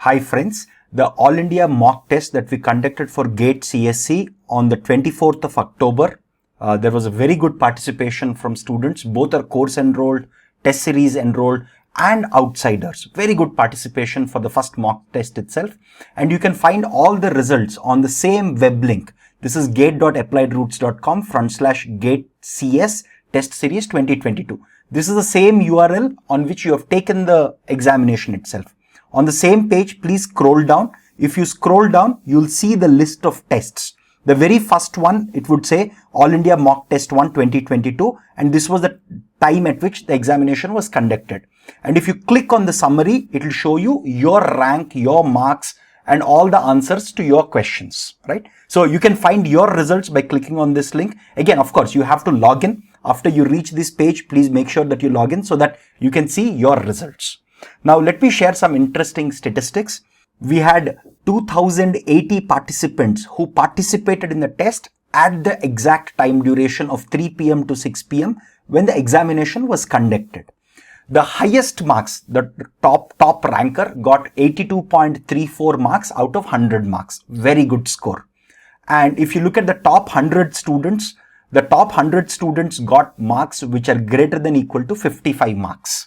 Hi friends, the All India mock test that we conducted for GATE CSE on the 24th of October, there was a very good participation from students. Both are course enrolled, test series enrolled and outsiders. Very good participation for the first mock test itself. And you can find all the results on the same web link. This is gate.appliedroots.com/GATE-CS test series 2022. This is the same URL on which you have taken the examination itself. On the same page, please scroll down. If you scroll down, you'll see the list of tests. The very first one, it would say All India Mock Test 1 2022, and this was the time at which the examination was conducted. And if you click on the summary, it will show you your rank, your marks, and all the answers to your questions, right? So you can find your results by clicking on this link. Again, of course, you have to log in. After you reach this page, please make sure that you log in so that you can see your results. Now, let me share some interesting statistics. We had 2080 participants who participated in the test at the exact time duration of 3 p.m. to 6 p.m. when the examination was conducted. The highest marks, the top ranker got 82.34 marks out of 100 marks. Very good score. And if you look at the top 100 students, the top 100 students got marks which are greater than equal to 55 marks.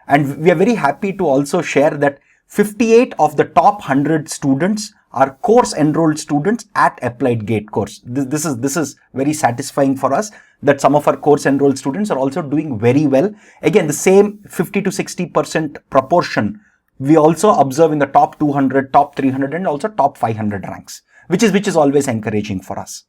And we are very happy to also share that 58 of the top 100 students are course enrolled students at Applied GATE course. This is very satisfying for us that some of our course enrolled students are also doing very well. Again, the same 50 to 60% proportion we also observe in the top 200, top 300 and also top 500 ranks, which is always encouraging for us.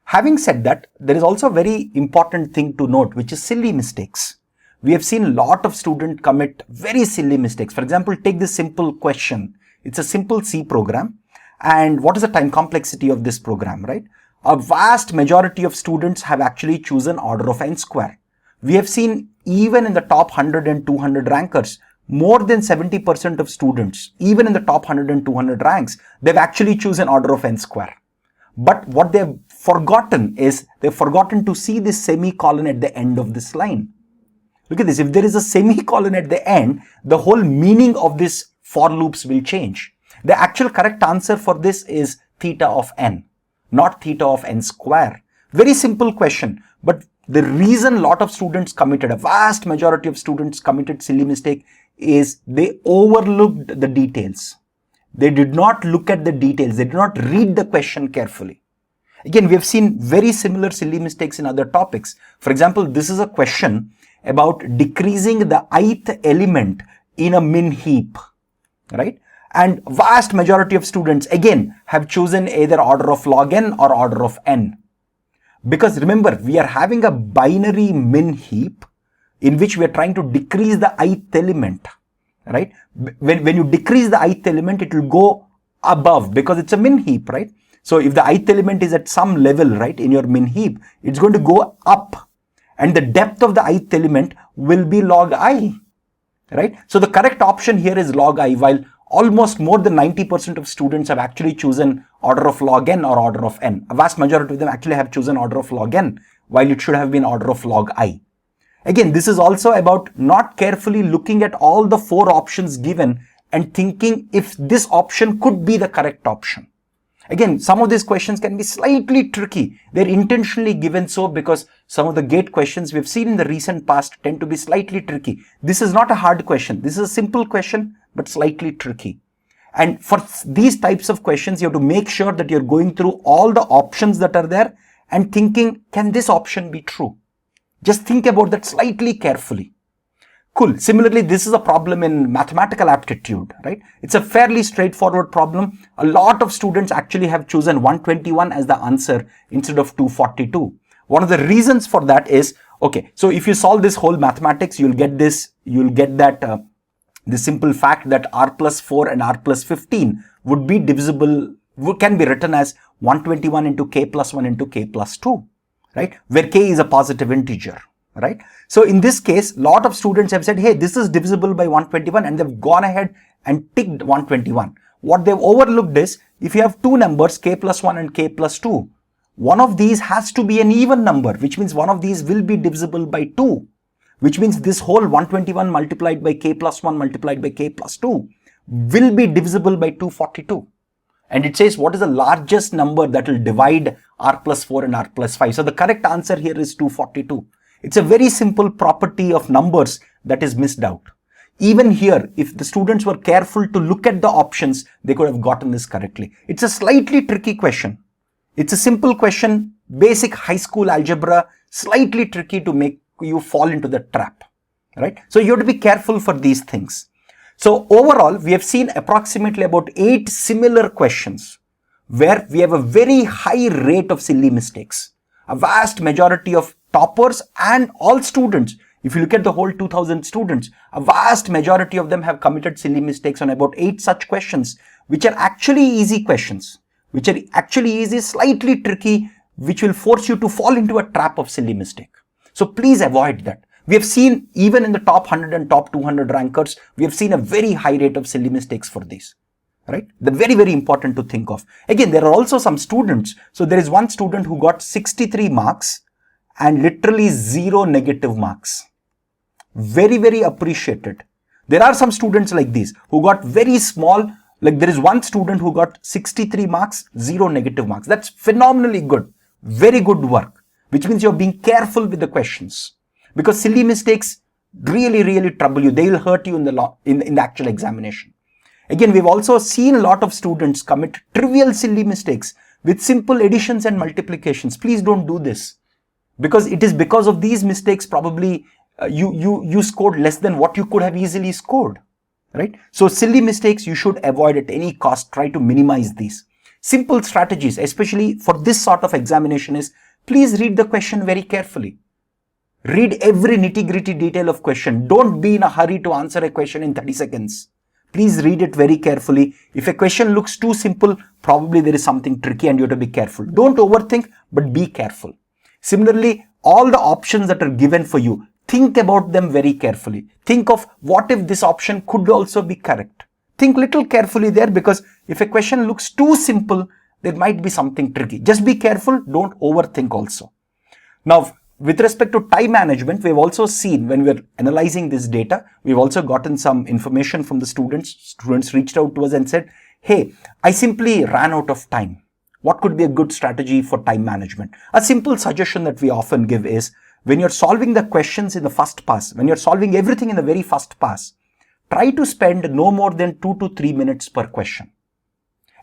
Having said that, there is also a very important thing to note, which is silly mistakes. We have seen a lot of students commit very silly mistakes. For example, take this simple question. It's a simple C program. And what is the time complexity of this program, right? A vast majority of students have actually chosen order of n square. We have seen even in the top 100 and 200 rankers, more than 70% of students, even in the top 100 and 200 ranks, they've actually chosen order of n square. But what they've forgotten is they've forgotten to see this semicolon at the end of this line. Look at this. If there is a semicolon at the end, the whole meaning of this for loops will change. The actual correct answer for this is theta of n, not theta of n square. Very simple question. But the reason a lot of students committed, a vast majority of students committed silly mistake is they overlooked the details. They did not look at the details. They did not read the question carefully. Again, we have seen very similar silly mistakes in other topics. For example, this is a question about decreasing the ith element in a min heap, right? And vast majority of students again have chosen either order of log n or order of n. Because remember, we are having a binary min heap in which we are trying to decrease the ith element, right? When you decrease the ith element, it will go above because it's a min heap, right? So if the ith element is at some level, right, in your min heap, it's going to go up. And the depth of the ith element will be log I, right? So the correct option here is log I, while almost more than 90% of students have actually chosen order of log n or order of n. A vast majority of them actually have chosen order of log n, while it should have been order of log I. Again, this is also about not carefully looking at all the 4 options given and thinking if this option could be the correct option. Again, some of these questions can be slightly tricky. They're intentionally given so because some of the GATE questions we've seen in the recent past tend to be slightly tricky. This is not a hard question. This is a simple question, but slightly tricky. And for these types of questions, you have to make sure that you're going through all the options that are there and thinking, can this option be true? Just think about that slightly carefully. Cool. Similarly, this is a problem in mathematical aptitude, right? It's a fairly straightforward problem. A lot of students actually have chosen 121 as the answer instead of 242. One of the reasons for that is, okay, so if you solve this whole mathematics, you'll get the simple fact that r plus 4 and r plus 15 would be divisible, can be written as 121 into k plus 1 into k plus 2, right? Where k is a positive integer. Right? So in this case, a lot of students have said, hey, this is divisible by 121 and they've gone ahead and ticked 121. What they've overlooked is, if you have two numbers, k plus 1 and k plus 2, one of these has to be an even number, which means one of these will be divisible by 2, which means this whole 121 multiplied by k plus 1 multiplied by k plus 2 will be divisible by 242. And it says what is the largest number that will divide r plus 4 and r plus 5. So the correct answer here is 242. It's a very simple property of numbers that is missed out. Even here, if the students were careful to look at the options, they could have gotten this correctly. It's a slightly tricky question. It's a simple question, basic high school algebra, slightly tricky to make you fall into the trap, right? So you have to be careful for these things. So overall, we have seen approximately about 8 similar questions where we have a very high rate of silly mistakes. A vast majority of toppers and all students, if you look at the whole 2000 students, a vast majority of them have committed silly mistakes on about 8 such questions, which are actually easy questions, which are actually easy, slightly tricky, which will force you to fall into a trap of silly mistake. So please avoid that. We have seen even in the top 100 and top 200 rankers, we have seen a very high rate of silly mistakes for these, right? They're very, very important to think of. Again, there are also some students. So there is one student who got 63 marks and literally 0 negative marks. Very, very appreciated. There are some students like these who got very small, like there is one student who got 63 marks, 0 negative marks. That's phenomenally good. Very good work, which means you're being careful with the questions. Because silly mistakes really, really trouble you. They will hurt you in the actual examination. Again, we've also seen a lot of students commit trivial silly mistakes with simple additions and multiplications. Please don't do this. Because it is because of these mistakes probably you scored less than what you could have easily scored. Right? So silly mistakes you should avoid at any cost. Try to minimize these. Simple strategies, especially for this sort of examination, is please read the question very carefully. Read every nitty-gritty detail of question. Don't be in a hurry to answer a question in 30 seconds. Please read it very carefully. If a question looks too simple, probably there is something tricky and you have to be careful. Don't overthink, but be careful. Similarly, all the options that are given for you, think about them very carefully. Think of what if this option could also be correct. Think little carefully there, because if a question looks too simple, there might be something tricky. Just be careful. Don't overthink also. Now, with respect to time management, we've also seen when we're analyzing this data, we've also gotten some information from the students. Students reached out to us and said, hey, I simply ran out of time. What could be a good strategy for time management? A simple suggestion that we often give is, when you're solving the questions in the first pass, when you're solving everything in the very first pass, try to spend no more than 2 to 3 minutes per question.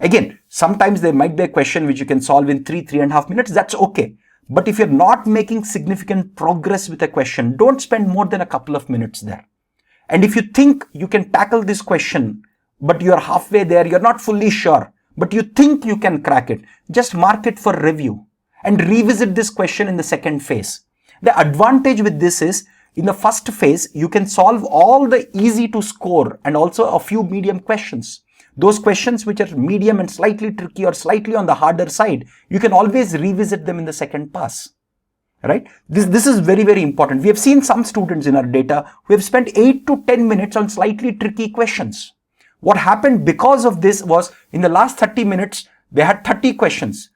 Again, sometimes there might be a question which you can solve in 3.5 minutes. That's okay. But if you're not making significant progress with a question, don't spend more than a couple of minutes there. And if you think you can tackle this question, but you're halfway there, you're not fully sure, but you think you can crack it, just mark it for review and revisit this question in the second phase. The advantage with this is, in the first phase, you can solve all the easy to score and also a few medium questions. Those questions which are medium and slightly tricky or slightly on the harder side, you can always revisit them in the second pass, right? This is very, very important. We have seen some students in our data who have spent 8 to 10 minutes on slightly tricky questions. What happened because of this was, in the last 30 minutes, they had 30 questions.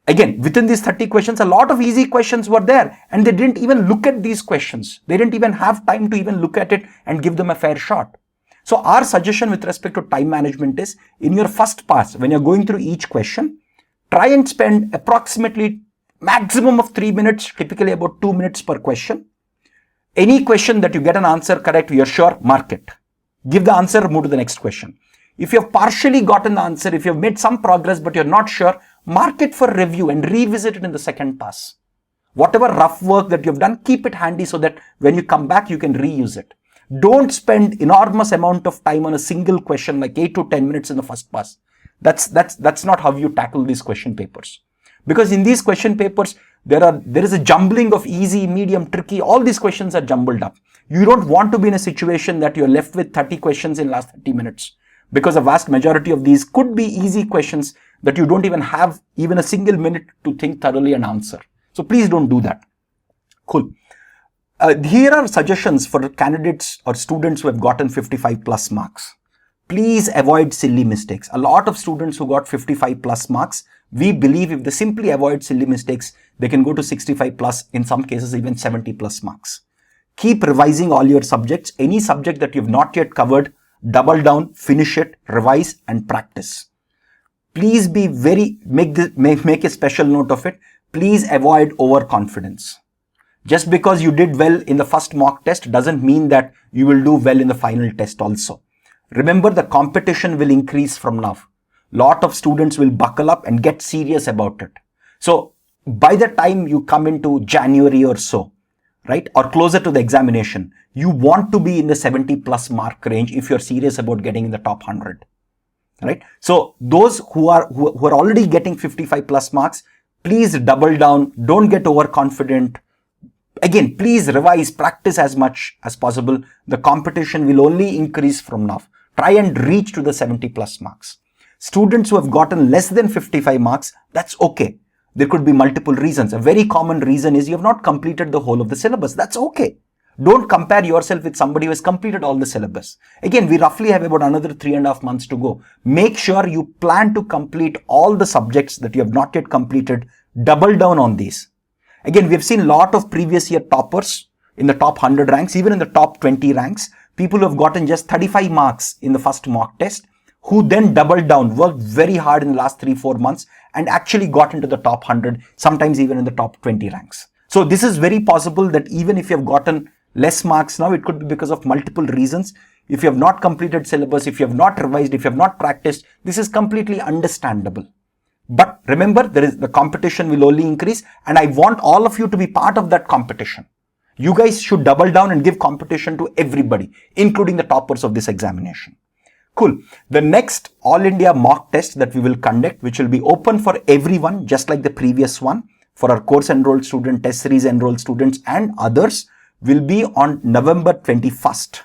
Again, within these 30 questions, a lot of easy questions were there, and they didn't even look at these questions. They didn't even have time to even look at it and give them a fair shot. So our suggestion with respect to time management is, in your first pass, when you're going through each question, try and spend approximately maximum of 3 minutes, typically about 2 minutes per question. Any question that you get an answer correct, you're sure, mark it. Give the answer, move to the next question. If you have partially gotten the answer, if you have made some progress but you're not sure, mark it for review and revisit it in the second pass. Whatever rough work that you've done, keep it handy so that when you come back, you can reuse it. Don't spend enormous amount of time on a single question, like 8 to 10 minutes in the first pass. That's not how you tackle these question papers. Because in these question papers, there is a jumbling of easy, medium, tricky. All these questions are jumbled up. You don't want to be in a situation that you're left with 30 questions in last 30 minutes. Because a vast majority of these could be easy questions that you don't even have even a single minute to think thoroughly and answer. So please don't do that. Cool. Here are suggestions for candidates or students who have gotten 55 plus marks. Please avoid silly mistakes. A lot of students who got 55 plus marks, we believe if they simply avoid silly mistakes, they can go to 65 plus, in some cases even 70 plus marks. Keep revising all your subjects. Any subject that you've not yet covered, double down, finish it, revise and practice. Please be make a special note of it. Please avoid overconfidence. Just because you did well in the first mock test doesn't mean that you will do well in the final test also. Remember, the competition will increase from now. Lot of students will buckle up and get serious about it. So by the time you come into January or so, right, or closer to the examination, you want to be in the 70 plus mark range if you're serious about getting in the top 100. Right? So those who are already getting 55 plus marks, please double down. Don't get overconfident. Again, please revise, practice as much as possible. The competition will only increase from now. Try and reach to the 70 plus marks. Students who have gotten less than 55 marks, that's okay. There could be multiple reasons. A very common reason is you have not completed the whole of the syllabus. That's okay. Don't compare yourself with somebody who has completed all the syllabus. Again, we roughly have about another 3.5 months to go. Make sure you plan to complete all the subjects that you have not yet completed. Double down on these. Again, we have seen a lot of previous year toppers in the top 100 ranks, even in the top 20 ranks, people who have gotten just 35 marks in the first mock test, who then doubled down, worked very hard in the last 3-4 months and actually got into the top 100, sometimes even in the top 20 ranks. So this is very possible that even if you have gotten less marks now, it could be because of multiple reasons. If you have not completed syllabus, if you have not revised, if you have not practiced, this is completely understandable. But remember, the competition will only increase, and I want all of you to be part of that competition. You guys should double down and give competition to everybody, including the toppers of this examination. Cool. The next All India mock test that we will conduct, which will be open for everyone, just like the previous one, for our course enrolled student, test series enrolled students and others, will be on November 21st,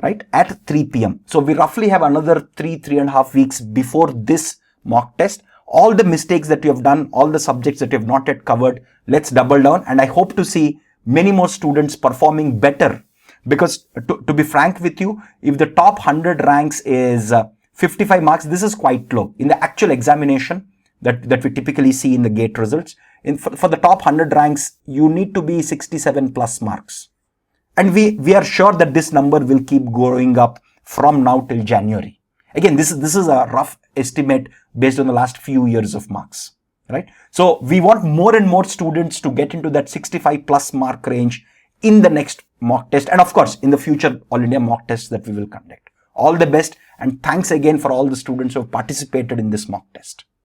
right, at 3 p.m. So we roughly have another 3.5 weeks before this mock test. All the mistakes that you have done, all the subjects that you have not yet covered, let's double down. And I hope to see many more students performing better. Because to be frank with you, if the top 100 ranks is 55 marks, this is quite low. In the actual examination that we typically see in the GATE results, for the top 100 ranks, you need to be 67 plus marks. And we are sure that this number will keep going up from now till January. Again, this is a rough estimate based on the last few years of marks, right? So we want more and more students to get into that 65 plus mark range in the next mock test, and of course in the future All India mock tests that we will conduct. All the best, and thanks again for all the students who have participated in this mock test.